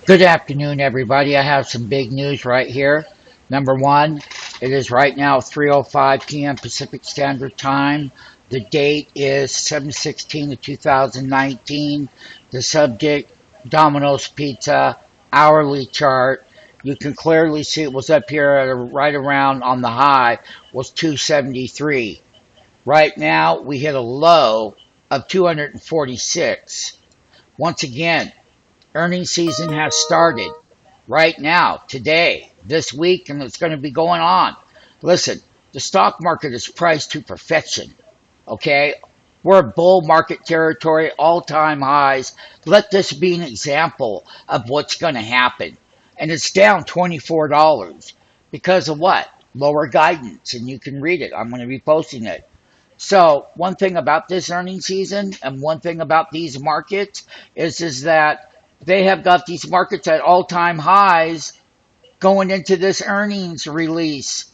Good afternoon, everybody. I have some big news right here. Number one, it is right now 3:05 p.m. Pacific Standard Time. The date is 7/16 of 2019. The subject, Domino's Pizza, hourly chart. You can clearly see it was up here at right around on the high was 273. Right now, we hit a low of 246. Once again, earnings season has started right now, today, this week, and it's going to be going on. Listen, the stock market is priced to perfection. Okay? We're in bull market territory, all time highs. Let this be an example of what's going to happen. And it's down $24 because of what? Lower guidance. And you can read it. I'm going to be posting it. So, one thing about this earnings season and one thing about these markets is that they have got these markets at all-time highs going into this earnings release.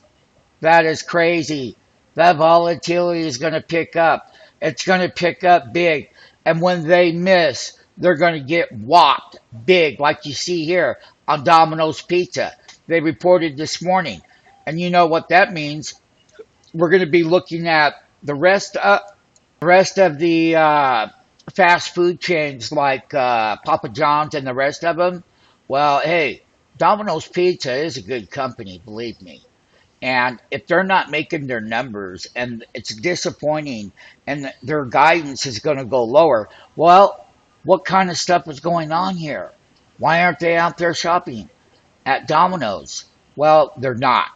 That is crazy. That volatility is going to pick up. It's going to pick up big. And when they miss, they're going to get whopped big, like you see here on Domino's Pizza. They reported this morning. And you know what that means. We're going to be looking at the rest of the fast food chains like Papa John's and the rest of them. Well, hey, Domino's Pizza is a good company, believe me. And if they're not making their numbers and it's disappointing and their guidance is going to go lower, well, what kind of stuff is going on here? Why aren't they out there shopping at Domino's? Well, they're not.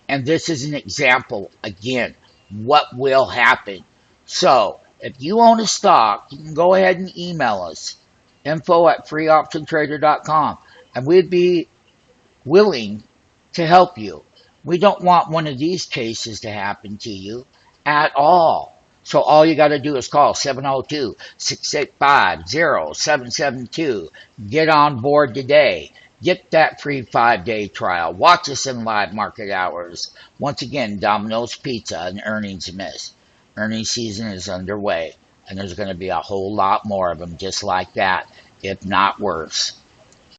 And this is an example, again, what will happen. So, if you own a stock, you can go ahead and email us, info@freeoptiontrader.com, and we'd be willing to help you. We don't want one of these cases to happen to you at all. So all you got to do is call 702-685-0772. Get on board today. Get that free 5-day trial. Watch us in live market hours. Once again, Domino's Pizza, an earnings miss. Earnings season is underway, and there's going to be a whole lot more of them just like that, if not worse.